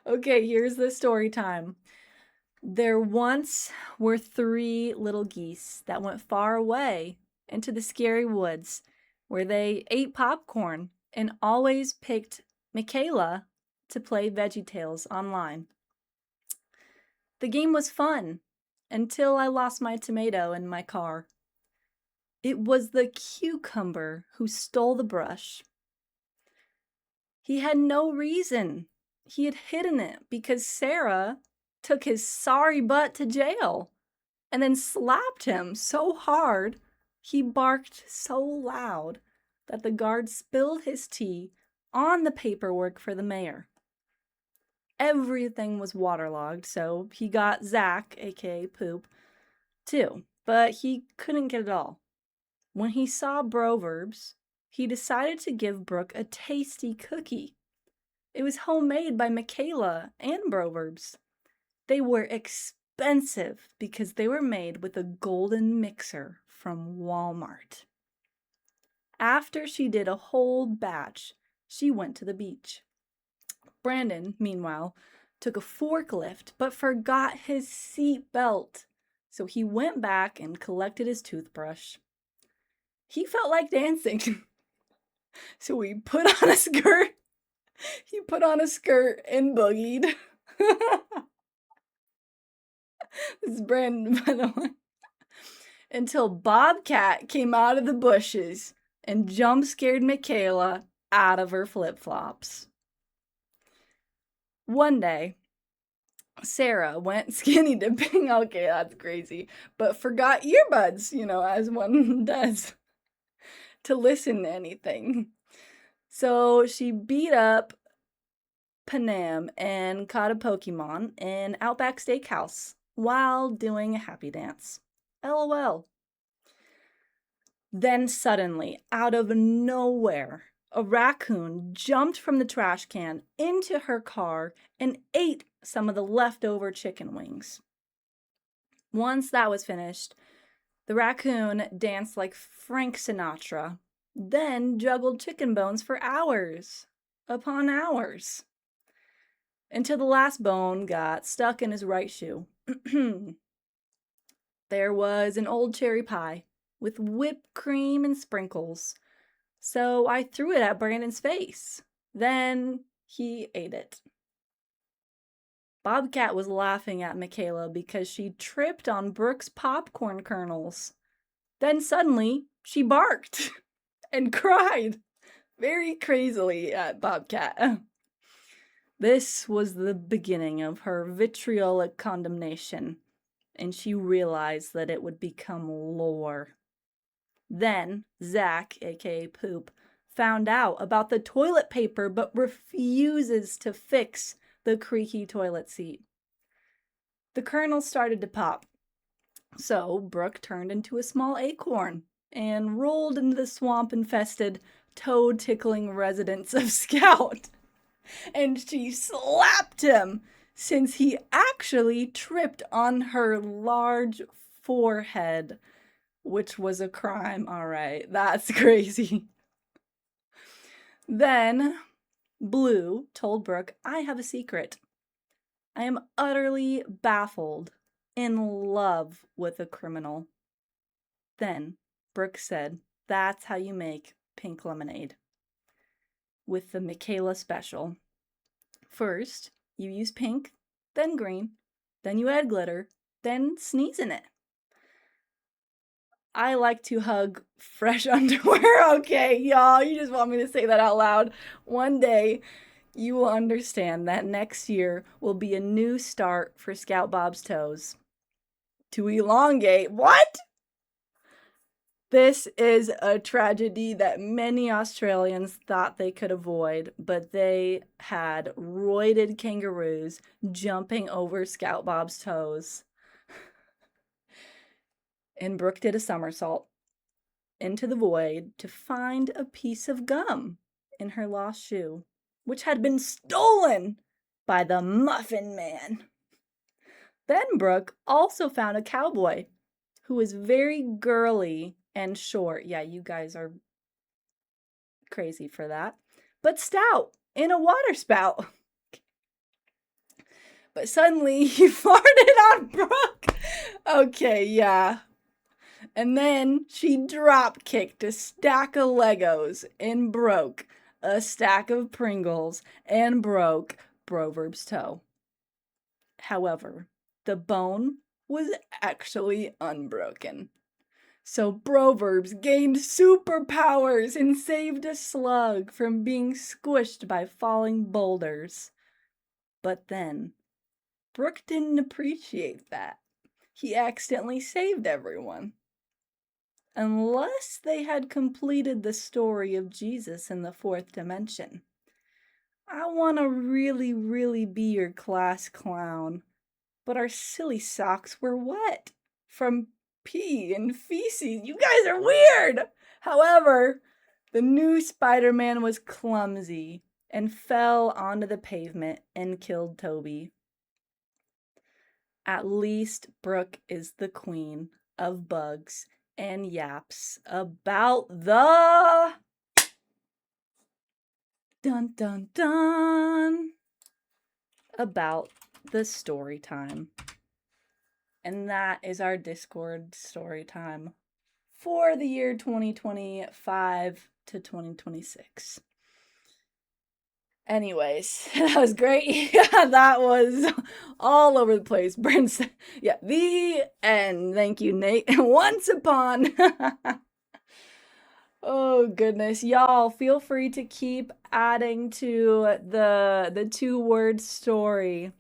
Okay, here's the story time. There once were three little geese that went far away into the scary woods where they ate popcorn and always picked Michaela to play VeggieTales online. The game was fun until I lost my tomato in my car. It was the cucumber who stole the brush. He had no reason. He had hidden it because Sarah took his sorry butt to jail and then slapped him so hard he barked so loud that the guard spilled his tea on the paperwork for the mayor. Everything was waterlogged, so he got Zach, aka Poop, too, but he couldn't get it all. When he saw Broverbs, he decided to give Brooke a tasty cookie. It was homemade by Michaela and Broverbs. They were expensive because they were made with a golden mixer from Walmart. After she did a whole batch, she went to the beach. Brandon, meanwhile, took a forklift but forgot his seat belt. So he went back and collected his toothbrush. He felt like dancing. So he put on a skirt. He put on a skirt and boogied. This is Brandon, by the way. Until Bobcat came out of the bushes and jump scared Michaela out of her flip-flops. One day, Sarah went skinny dipping. Okay, that's crazy. But forgot earbuds, as one does, to listen to anything. So she beat up Panam and caught a Pokemon in Outback Steakhouse while doing a happy dance. LOL. Then suddenly, out of nowhere, a raccoon jumped from the trash can into her car and ate some of the leftover chicken wings. Once that was finished, the raccoon danced like Frank Sinatra, then juggled chicken bones for hours upon hours, until the last bone got stuck in his right shoe. There was an old cherry pie with whipped cream and sprinkles, so I threw it at Brandon's face. Then he ate it. Bobcat was laughing at Michaela because she tripped on Brooke's popcorn kernels. Then suddenly, she barked and cried very crazily at Bobcat. This was the beginning of her vitriolic condemnation, and she realized that it would become lore. Then Zach, aka Poop, found out about the toilet paper but refuses to fix the creaky toilet seat. The kernels started to pop, so Brooke turned into a small acorn and rolled into the swamp-infested, toad-tickling residence of Scout. And she slapped him since he actually tripped on her large forehead, which was a crime. All right, that's crazy. Then Blue told Brooke, I have a secret. I am utterly baffled, in love with a criminal. Then Brooke said, that's how you make pink lemonade. With the Michaela special. First, you use pink, then green, then you add glitter, then sneeze in it. I like to hug fresh underwear. Okay, y'all, you just want me to say that out loud. One day, you will understand that next year will be a new start for Scout Bob's toes. To elongate. What? This is a tragedy that many Australians thought they could avoid, but they had roided kangaroos jumping over Scout Bob's toes. And Brooke did a somersault into the void to find a piece of gum in her lost shoe, which had been stolen by the Muffin Man. Then Brooke also found a cowboy who was very girly and short. Yeah, you guys are crazy for that. But stout in a water spout. But suddenly he farted on Brooke. Okay, yeah. And then she drop kicked a stack of Legos and broke a stack of Pringles and broke Broverb's toe. However, the bone was actually unbroken. So Broverbs gained superpowers and saved a slug from being squished by falling boulders. But then, Brooke didn't appreciate that. He accidentally saved everyone. Unless they had completed the story of Jesus in the fourth dimension. I want to really be your class clown, but our silly socks were wet from pee and feces. You guys are weird! However, the new Spider-Man was clumsy and fell onto the pavement and killed Toby. At least Brooke is the queen of bugs and yaps about the dun dun dun about the story time. And that is our Discord story time for the year 2025 to 2026. Anyways, that was great. Yeah, that was all over the place. Brent, yeah, the end. Thank you, Nate. Once upon. Oh goodness, y'all, feel free to keep adding to the 2-word story